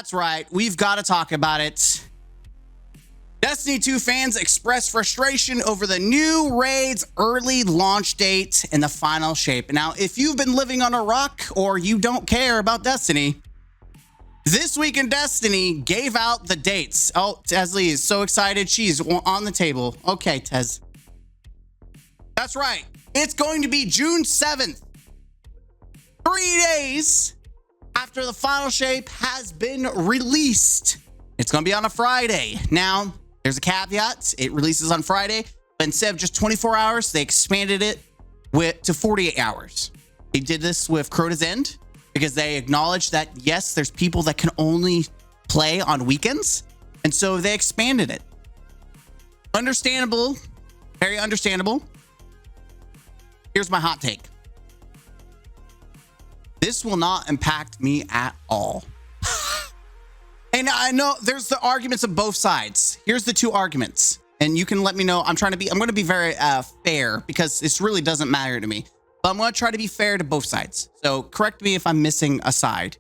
That's right. We've got to talk about it. Destiny 2 fans express frustration over the new raid's early launch date and the final shape. Now, if you've been living on a rock or you don't care about Destiny, This Week in Destiny gave out the dates. Oh, Teslee is so excited. She's on the table. Okay, Tez. That's right. It's going to be June 7th. 3 days after the final shape has been released. It's going to be on a Friday. Now, there's a caveat. It releases on Friday, but instead of just 24 hours, they expanded it to 48 hours. They did this with Crota's End because they acknowledged that, yes, there's people that can only play on weekends. And so they expanded it. Understandable. Very understandable. Here's my hot take. This will not impact me at all. And I know there's the arguments of both sides. Here's the two arguments. And you can let me know. I'm going to be very fair because this really doesn't matter to me. But I'm going to try to be fair to both sides. So correct me if I'm missing a side.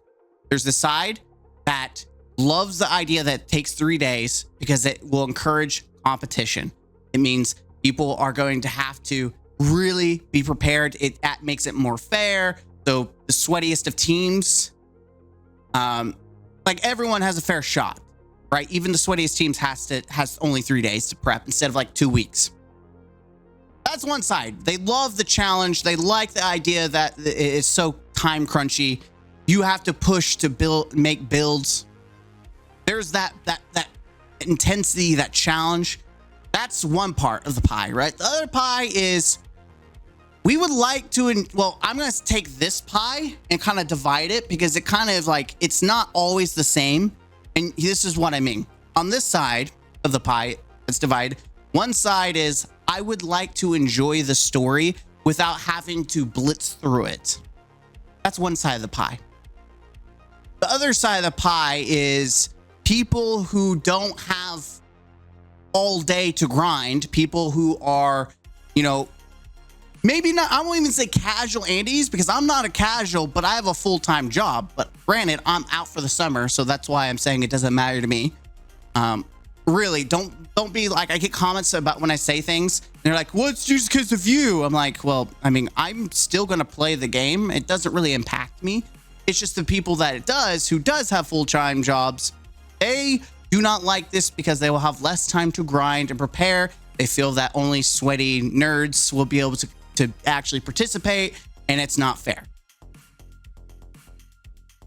There's the side that loves the idea that it takes 3 days because it will encourage competition. It means people are going to have to really be prepared. It makes it more fair. So the sweatiest of teams, like everyone has a fair shot, right? Even the sweatiest teams has only 3 days to prep instead of like 2 weeks. That's one side. They love the challenge. They like the idea that it is so time crunchy. You have to push to make builds. There's that intensity, that challenge. That's one part of the pie, right? The other pie is we would like to, well, I'm going to take this pie and kind of divide it because it kind of like, it's not always the same. And this is what I mean. On this side of the pie, it's divided. One side is I would like to enjoy the story without having to blitz through it. That's one side of the pie. The other side of the pie is people who don't have all day to grind, people who are, you know, maybe not, I won't even say casual Andes because I'm not a casual, but I have a full-time job. But granted, I'm out for the summer, so that's why I'm saying it doesn't matter to me. Really, don't be like, I get comments about when I say things, and they're like, well, it's just because of you. I'm like, well, I mean, I'm still going to play the game. It doesn't really impact me. It's just the people that it does, who does have full-time jobs, they do not like this because they will have less time to grind and prepare. They feel that only sweaty nerds will be able to actually participate, and it's not fair.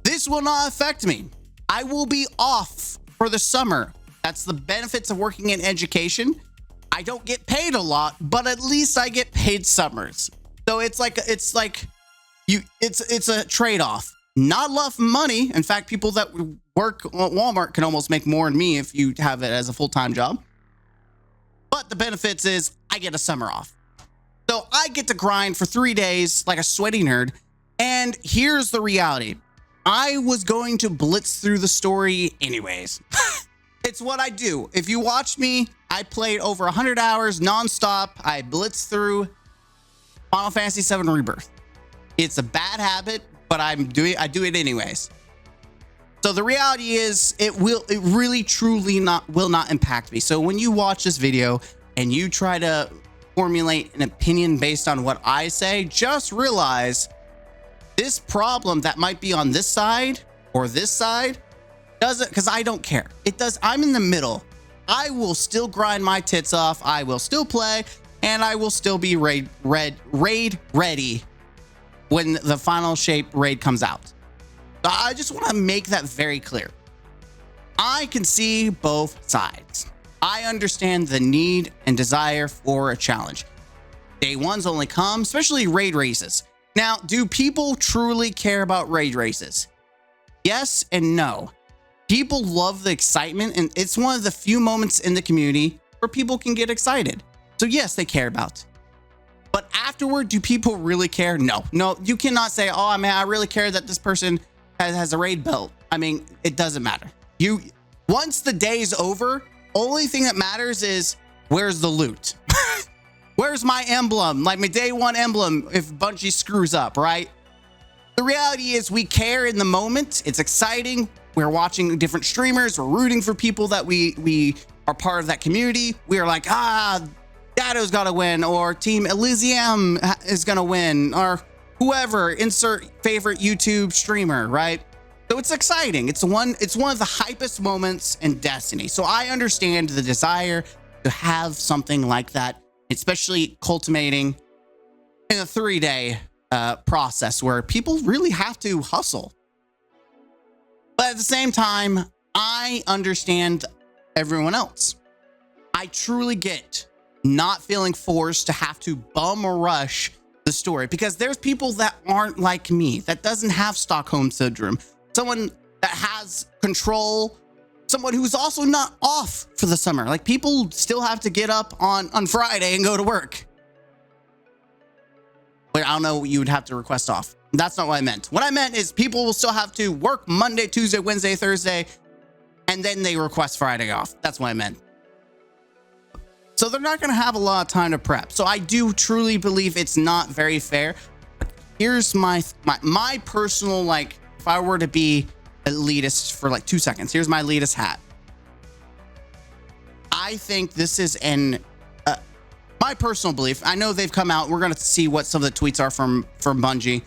This will not affect me. I will be off for the summer. That's the benefits of working in education. I don't get paid a lot, but at least I get paid summers. So it's a trade-off. Not a lot of money. In fact, people that work at Walmart can almost make more than me if you have it as a full-time job. But the benefits is I get a summer off. So I get to grind for 3 days like a sweaty nerd. And here's the reality. I was going to blitz through the story anyways. It's what I do. If you watch me, I played over 100 hours nonstop. I blitzed through Final Fantasy VII Rebirth. It's a bad habit, but I do it anyways. So the reality is it really truly will not impact me. So when you watch this video and you try to formulate an opinion based on what I say, just realize this problem that might be on this side or this side doesn't, because I don't care. It does. I'm in the middle. I will still grind my tits off. I will still play, and I will still be raid ready when the final shape raid comes out. So I just want to make that very clear. I can see both sides. I understand the need and desire for a challenge. Day ones only come, especially raid races. Now, do people truly care about raid races? Yes and no. People love the excitement, and it's one of the few moments in the community where people can get excited. So yes, they care about it. But afterward, do people really care? No, you cannot say, oh man, I really care that this person has a raid belt. I mean, it doesn't matter. Once the day's over, only thing that matters is where's the loot? Where's my emblem? Like my day one emblem if Bungie screws up, right? The reality is we care in the moment. It's exciting. We're watching different streamers. We're rooting for people that we are part of that community. We are like, Dado's got to win, or Team Elysium is going to win, or whoever, insert favorite YouTube streamer, right? So it's exciting. It's one of the hypest moments in Destiny. So I understand the desire to have something like that, especially culminating in a 3-day process where people really have to hustle. But at the same time, I understand everyone else. I truly get not feeling forced to have to bum rush the story, because there's people that aren't like me, that doesn't have Stockholm Syndrome, someone that has control, someone who's also not off for the summer. Like, people still have to get up on Friday and go to work. But I don't know, you would have to request off. That's not what I meant. What I meant is people will still have to work Monday, Tuesday, Wednesday, Thursday, and then they request Friday off. That's what I meant. So they're not going to have a lot of time to prep. So I do truly believe it's not very fair. Here's my personal, like, if I were to be elitist for like 2 seconds, here's my elitist hat. I think this is my personal belief. I know they've come out. We're going to see what some of the tweets are from Bungie.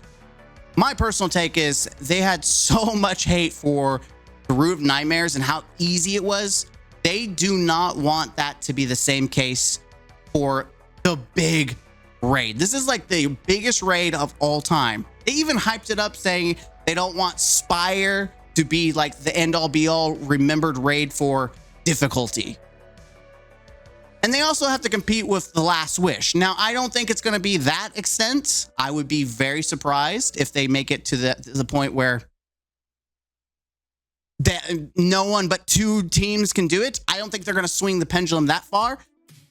My personal take is they had so much hate for the Root of Nightmares and how easy it was. They do not want that to be the same case for the big raid. This is like the biggest raid of all time. They even hyped it up saying they don't want Spire to be like the end all be all remembered raid for difficulty. And they also have to compete with The Last Wish. Now, I don't think it's going to be that extent. I would be very surprised if they make it to the point where that no one but 2 teams can do it. I don't think they're going to swing the pendulum that far.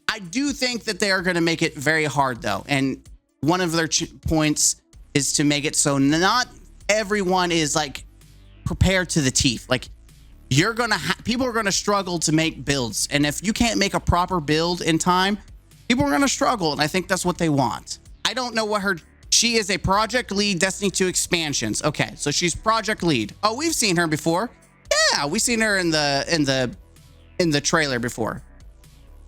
I do think that they are going to make it very hard, though. And one of their points is to make it so not everyone is like prepared to the teeth. Like, you're going to people are going to struggle to make builds. And if you can't make a proper build in time, people are going to struggle. And I think that's what they want. I don't know what she is a project lead, Destiny 2 expansions. Okay, so she's project lead. Oh, we've seen her before. Yeah, we've seen her in the trailer before.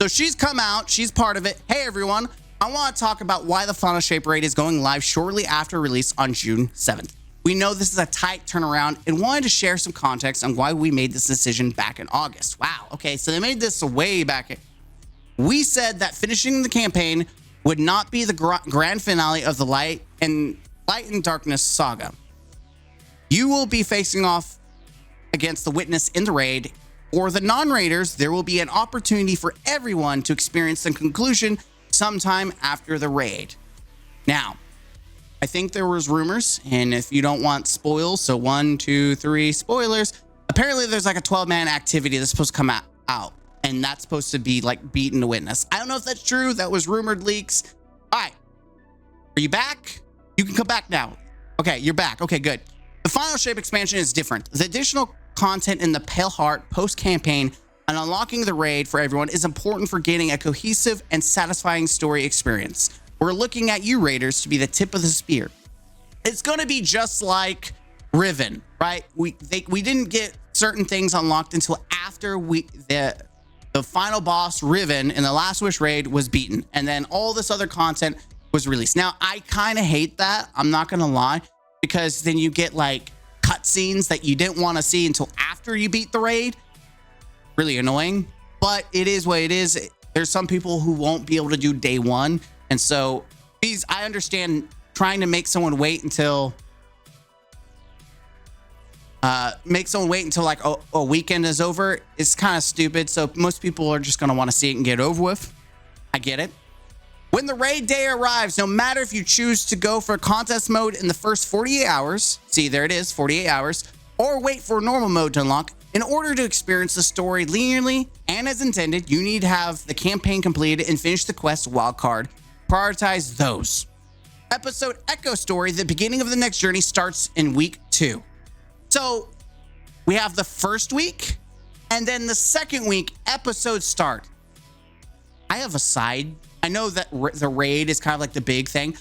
So she's come out. She's part of it. Hey, everyone. I want to talk about why the Final Shape raid is going live shortly after release on June 7th. We know this is a tight turnaround and wanted to share some context on why we made this decision back in August. Wow. Okay, so they made this way back. We said that finishing the campaign would not be the grand finale of the Light and Darkness saga. You will be facing off against the Witness in the raid. For the non-raiders, there will be an opportunity for everyone to experience the conclusion sometime after the raid. Now, I think there was rumors, and if you don't want spoils, so 1, 2, 3 spoilers, apparently there's like a 12-man activity that's supposed to come out, and that's supposed to be like beating the Witness. I don't know if that's true. That was rumored leaks. All right. Are you back? You can come back now. Okay, you're back. Okay, good. The Final Shape expansion is different. The additional content in the Pale Heart post-campaign and unlocking the raid for everyone is important for getting a cohesive and satisfying story experience. We're looking at you raiders to be the tip of the spear. It's going to be just like Riven, right? We didn't get certain things unlocked until after the final boss Riven in the Last Wish raid was beaten, and then all this other content was released. Now, I kind of hate that. I'm not going to lie, because then you get like cutscenes that you didn't want to see until after you beat the raid. Really annoying, but it is what it is. There's some people who won't be able to do day one. And so I understand trying to make someone wait until like a weekend is over is kind of stupid. So most people are just going to want to see it and get it over with. I get it. When the raid day arrives, no matter if you choose to go for contest mode in the first 48 hours, see, there it is, 48 hours, or wait for normal mode to unlock, in order to experience the story linearly and as intended, you need to have the campaign completed and finish the quest wildcard. Prioritize those. Episode Echo Story, the beginning of the next journey, starts in week 2. So we have the first week, and then the second week, episodes start. I have a side. I know that the raid is kind of like the big thing.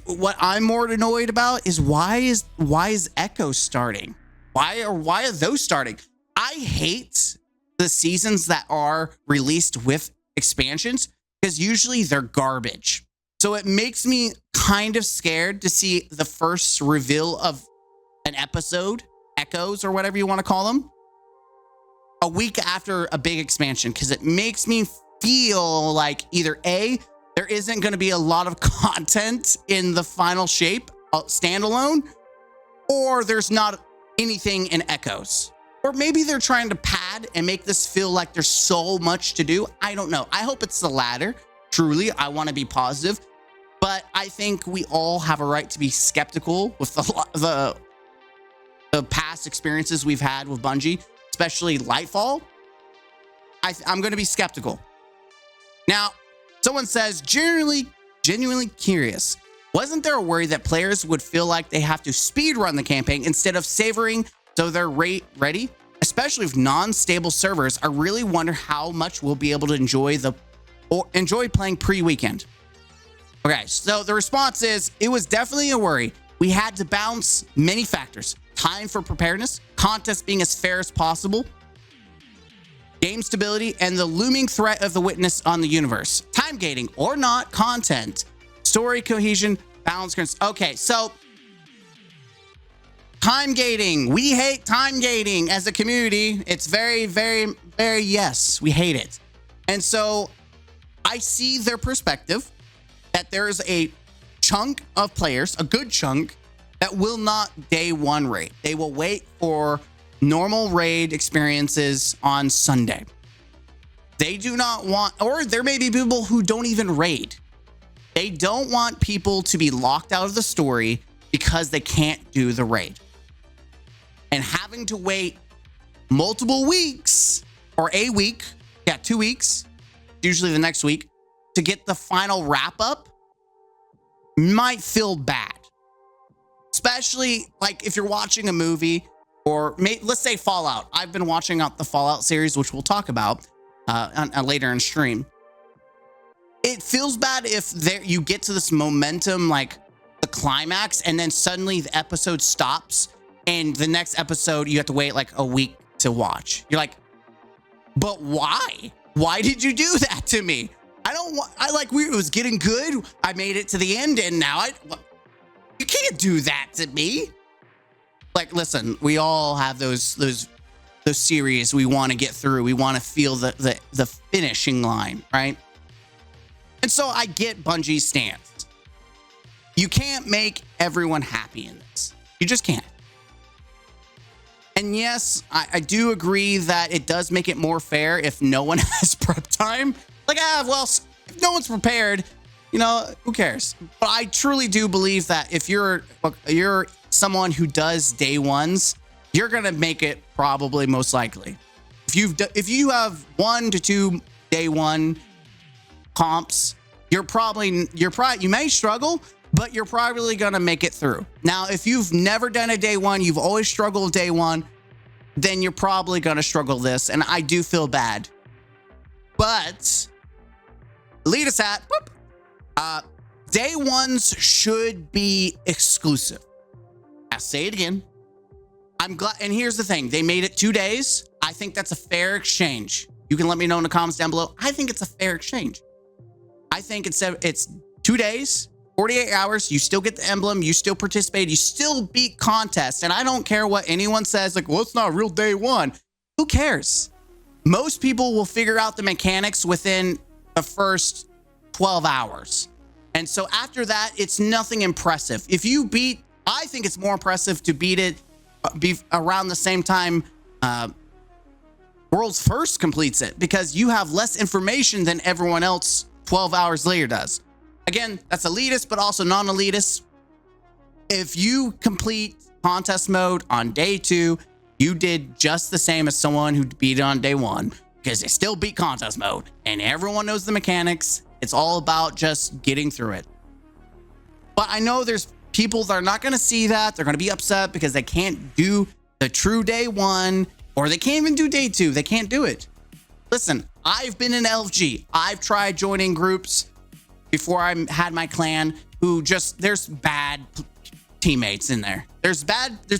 What I'm more annoyed about is why is Echo starting? Why are those starting? I hate the seasons that are released with expansions because usually they're garbage. So it makes me kind of scared to see the first reveal of an episode, echoes or whatever you want to call them, a week after a big expansion, because it makes me feel like either A, there isn't going to be a lot of content in the final shape standalone, or there's not anything in echoes. Or maybe they're trying to pad and make this feel like there's so much to do. I don't know. I hope it's the latter. Truly, I want to be positive. But I think we all have a right to be skeptical with the past experiences we've had with Bungie, especially Lightfall. I'm going to be skeptical. Now, someone says, genuinely curious. Wasn't there a worry that players would feel like they have to speed run the campaign instead of savoring so they're ready? Especially with non-stable servers, I really wonder how much we'll be able to enjoy playing pre-weekend. Okay, so the response is, it was definitely a worry. We had to balance many factors. Time for preparedness, contest being as fair as possible, game stability, and the looming threat of the witness on the universe. Time gating or not, content, story cohesion, balance. Okay, so time gating. We hate time gating as a community. It's very, very, very, yes, we hate it. And so I see their perspective that there's a chunk of players, a good chunk, that will not day one raid. They will wait for normal raid experiences on Sunday. They do not want, or there may be people who don't even raid. They don't want people to be locked out of the story because they can't do the raid. And having to wait multiple weeks or a week, 2 weeks, usually the next week, to get the final wrap up might feel bad. Especially like if you're watching a movie or let's say Fallout. I've been watching out the Fallout series, which we'll talk about later in stream. It feels bad if you get to this momentum, like the climax, and then suddenly the episode stops and the next episode you have to wait like a week to watch. You're like, but why? Why did you do that to me? It was getting good. I made it to the end and now you can't do that to me. Like, listen, we all have those series we want to get through. We want to feel the finishing line, right? And so I get Bungie's stance. You can't make everyone happy in this. You just can't. And yes, I do agree that it does make it more fair if no one has prep time. Like, well, if no one's prepared, who cares? But I truly do believe that if you're someone who does day ones, you're gonna make it probably most likely. If you have 1 to 2 day one comps, you may struggle, but you're probably gonna make it through. Now, if you've never done a day one, you've always struggled day one, then you're probably gonna struggle this, and I do feel bad. But lead us at day ones should be exclusive. I'll say it again. I'm glad, and here's the thing, they made it 2 days. I think that's a fair exchange. You can let me know in the comments down below. I think it's a fair exchange. I think it's 2 days, 48 hours. You still get the emblem. You still participate. You still beat contests. And I don't care what anyone says, like, well, it's not real day one. Who cares? Most people will figure out the mechanics within the first 12 hours. And so after that, it's nothing impressive. I think it's more impressive to beat it be around the same time World's First completes it, because you have less information than everyone else 12 hours later does. Again, that's elitist, but also non-elitist. If you complete contest mode on day 2, you did just the same as someone who beat it on day 1, because they still beat contest mode and everyone knows the mechanics. It's all about just getting through it. But I know there's people that are not going to see that. They're going to be upset because they can't do the true day 1, or they can't even do day 2. They can't do it. Listen, I've been in LFG. I've tried joining groups before I had my clan there's bad teammates in there. There's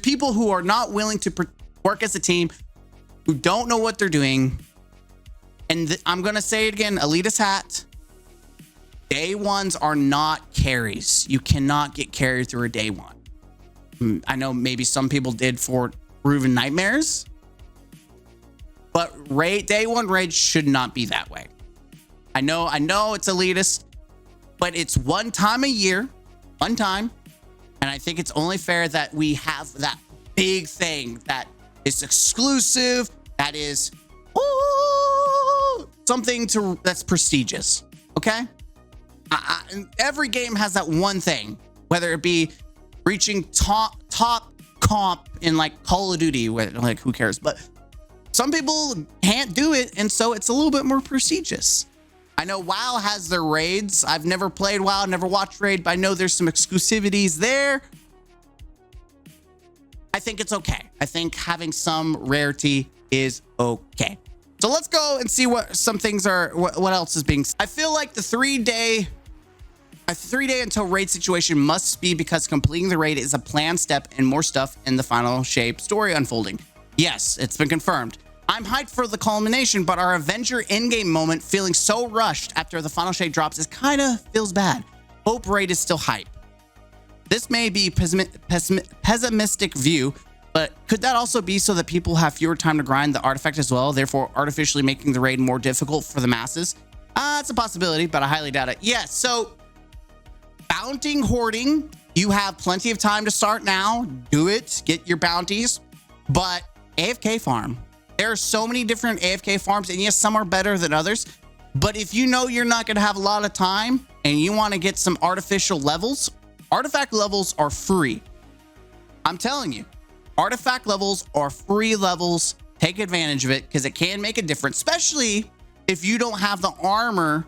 people who are not willing to work as a team, who don't know what they're doing. And I'm going to say it again, Elitist hat. Day ones are not carries. You cannot get carried through a day one. I know maybe some people did for Proven Nightmares, but day one raids should not be that way. I know it's elitist, but it's one time a year, one time. And I think it's only fair that we have that big thing that is exclusive, that is something that's prestigious. Okay. Every game has that one thing, whether it be reaching top comp in like Call of Duty, like who cares? But some people can't do it, and so it's a little bit more prestigious. I know WoW has their raids. I've never played WoW, never watched raid, but I know there's some exclusivities there. I think it's okay. I think having some rarity is okay. So let's go and see what some things are, what else is being. I feel like a 3-day until raid situation must be because completing the raid is a planned step and more stuff in the final shape story unfolding. Yes, it's been confirmed. I'm hyped for the culmination, but our Avenger in-game moment feeling so rushed after the final shape drops is kind of feels bad. Hope raid is still hype. This may be pessimistic view, but could that also be so that people have fewer time to grind the artifact as well, therefore artificially making the raid more difficult for the masses? It's a possibility, but I highly doubt it. Yes, so bounty hoarding, you have plenty of time to start now. Do it, get your bounties, but AFK farm. There are so many different AFK farms, and yes, some are better than others, but if you know you're not going to have a lot of time and you want to get some artificial levels, artifact levels are free. I'm telling you, artifact levels are free levels. Take advantage of it because it can make a difference, especially if you don't have the armor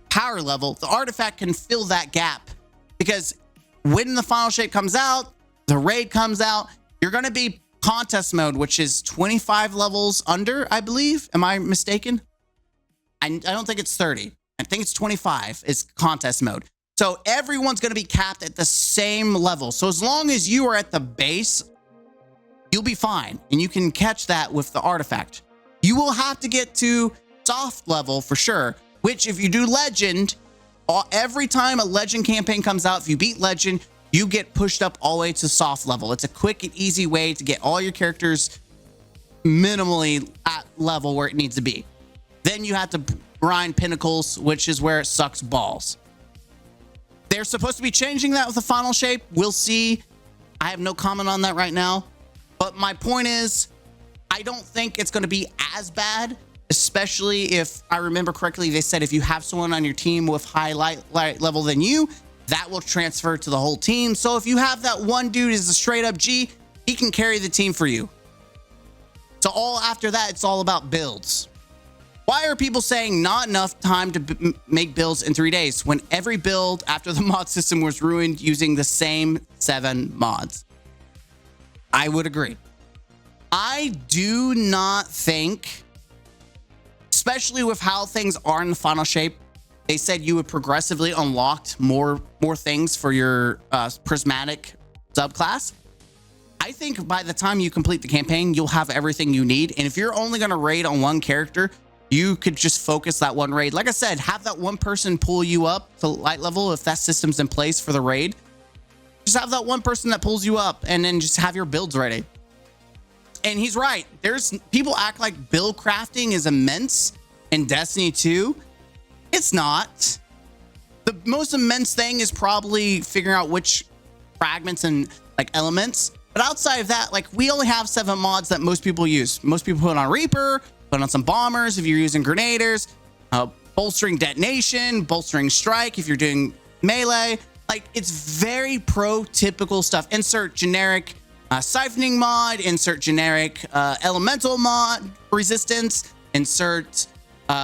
power level. The artifact can fill that gap because when the final shape comes out, the raid comes out, you're going to be contest mode, which is 25 levels under, I believe. Am I mistaken? I don't think it's 30. I think it's 25 is contest mode. So everyone's going to be capped at the same level. So as long as you are at the base, you'll be fine. And you can catch that with the artifact. You will have to get to soft level for sure, which if you do legend, every time a legend campaign comes out, if you beat legend, you get pushed up all the way to soft level. It's a quick and easy way to get all your characters minimally at level where it needs to be. Then you have to grind pinnacles, which is where it sucks balls. They're supposed to be changing that with the final shape. We'll see. I have no comment on that right now. But my point is, I don't think it's going to be as bad, especially if I remember correctly, they said if you have someone on your team with high light level than you, that will transfer to the whole team. So if you have that one dude is a straight up G, he can carry the team for you. So after that, it's all about builds. Why are people saying not enough time to make builds in 3 days when every build after the mod system was ruined using the same 7 mods? I would agree. I do not think, especially with how things are in the final shape, they said you would progressively unlock more things for your prismatic subclass. I think by the time you complete the campaign, you'll have everything you need. And if you're only going to raid on one character, you could just focus that one raid. Like I said, have that one person pull you up to light level if that system's in place for the raid. Just have that one person that pulls you up and then just have your builds ready. And he's right. There's people act like build crafting is immense in Destiny 2. It's not. The most immense thing is probably figuring out which fragments and like elements. But outside of that, like we only have 7 mods that most people use. Most people put on Reaper, put on some bombers if you're using grenaders, bolstering detonation, bolstering strike if you're doing melee. Like it's very pro-typical stuff. Insert generic siphoning mod, insert generic elemental mod resistance, insert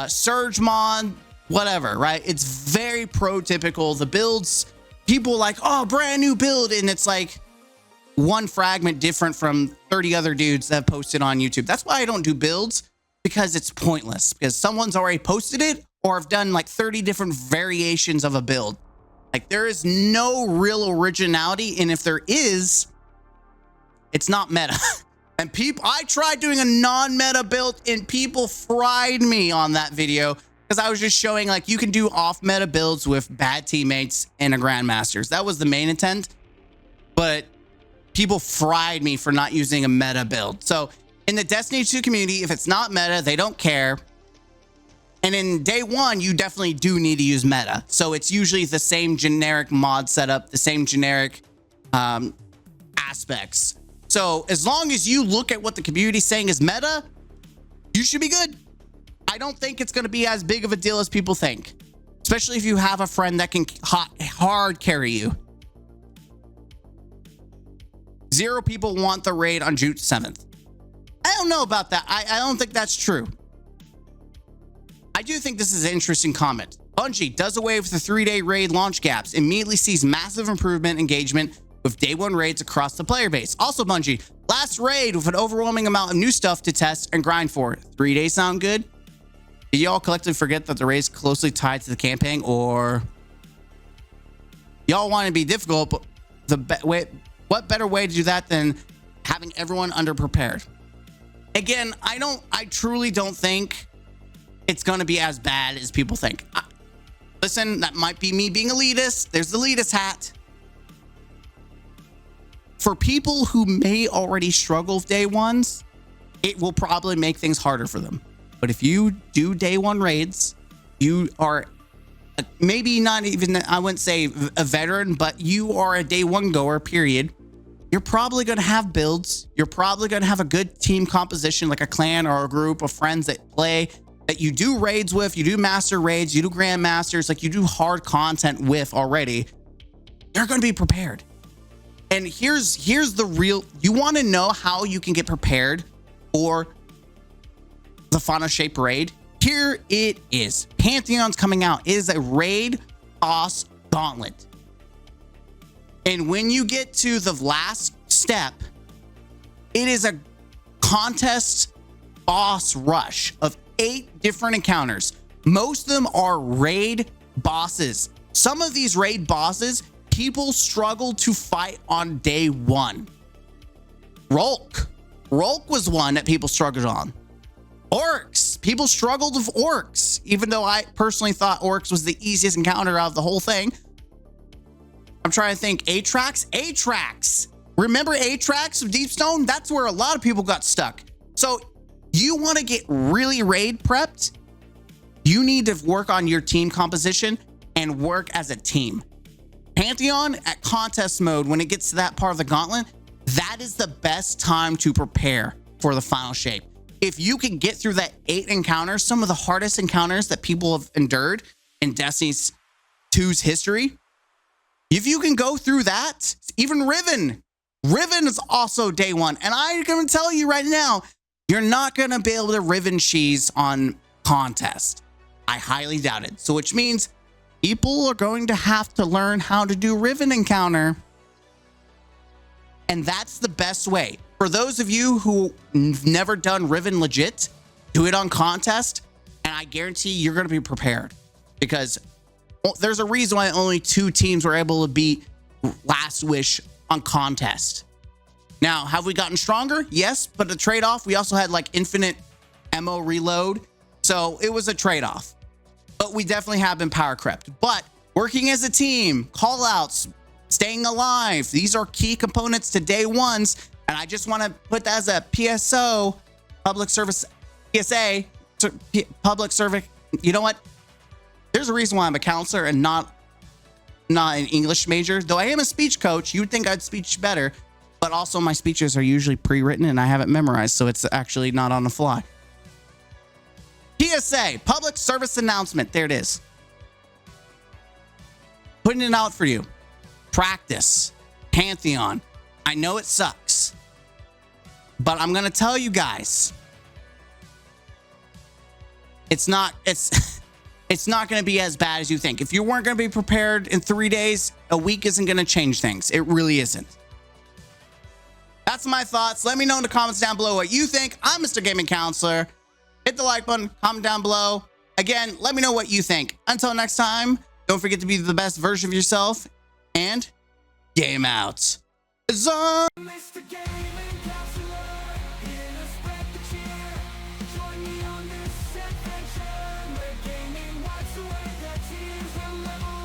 surge mod, whatever, right? It's very pro-typical. The builds, people like, oh, brand new build, and it's like one fragment different from 30 other dudes that have posted on YouTube. That's why I don't do builds, because it's pointless, because someone's already posted it or have done like 30 different variations of a build. Like, there is no real originality, and if there is, it's not meta. And I tried doing a non-meta build, and people fried me on that video because I was just showing like you can do off-meta builds with bad teammates and a Grandmasters. That was the main intent, but people fried me for not using a meta build. So in the Destiny 2 community, if it's not meta, they don't care. And in day one, you definitely do need to use meta. So it's usually the same generic mod setup, the same generic aspects. So as long as you look at what the community is saying is meta, you should be good. I don't think it's going to be as big of a deal as people think, especially if you have a friend that can hard carry you. 0 people want the raid on June 7th. I don't know about that. I don't think that's true. I do think this is an interesting comment. Bungie does away with the 3-day raid launch gaps, immediately sees massive improvement engagement with day 1 raids across the player base. Also, Bungie, last raid with an overwhelming amount of new stuff to test and grind for. 3 days sound good? Did y'all collectively forget that the raid's closely tied to the campaign, or y'all want to be difficult, but what better way to do that than having everyone underprepared? Again, I truly don't think it's going to be as bad as people think. Listen, that might be me being elitist. There's the elitist hat. For people who may already struggle with day ones, it will probably make things harder for them. But if you do day 1 raids, you are maybe not even, I wouldn't say a veteran, but you are a day 1 goer, period. You're probably going to have builds. You're probably going to have a good team composition, like a clan or a group of friends that play, that you do raids with, you do master raids, you do grandmasters, like you do hard content with already. You're going to be prepared. And here's the real, you want to know how you can get prepared for the Final Shape raid? Here it is. Pantheon's coming out. It is a raid boss gauntlet. And when you get to the last step, it is a contest boss rush of 8 different encounters. Most of them are raid bosses. Some of these raid bosses, people struggle to fight on day 1. Rolk was one that people struggled on. Orcs, people struggled with orcs, even though I personally thought orcs was the easiest encounter out of the whole thing. I'm trying to think. Atrax. Remember Atrax of Deepstone? That's where a lot of people got stuck. So you want to get really raid prepped, you need to work on your team composition and work as a team. Pantheon at contest mode, when it gets to that part of the gauntlet, that is the best time to prepare for the Final Shape. If you can get through that 8 encounters, some of the hardest encounters that people have endured in Destiny 2's history, if you can go through that, even Riven is also day 1. And I'm going to tell you right now, you're not going to be able to Riven cheese on contest. I highly doubt it. So which means people are going to have to learn how to do Riven encounter. And that's the best way. For those of you who've never done Riven legit, do it on contest, and I guarantee you're going to be prepared, because there's a reason why only 2 teams were able to beat Last Wish on contest. Now, have we gotten stronger? Yes, but the trade-off, we also had like infinite ammo reload, so it was a trade-off. But we definitely have been power crept. But working as a team, call-outs, staying alive, these are key components to day 1s. And I just want to put that as a PSO, public service, PSA, public service. You know what? There's a reason why I'm a counselor and not an English major. Though I am a speech coach, you'd think I'd speech better. But also my speeches are usually pre-written and I have it memorized, so it's actually not on the fly. PSA, public service announcement. There it is. Putting it out for you. Practice. Pantheon. I know it sucks, but I'm going to tell you guys, it's not going to be as bad as you think. If you weren't going to be prepared in 3 days, a week isn't going to change things. It really isn't. That's my thoughts. Let me know in the comments down below what you think. I'm Mr. Gaming Counselor. Hit the like button, comment down below. Again, let me know what you think. Until next time, Don't forget to be the best version of yourself and game out. Zone. Mr. Gaming Counselor, here to spread the cheer. Join me on this adventure, where gaming wipes away the tears. We'll level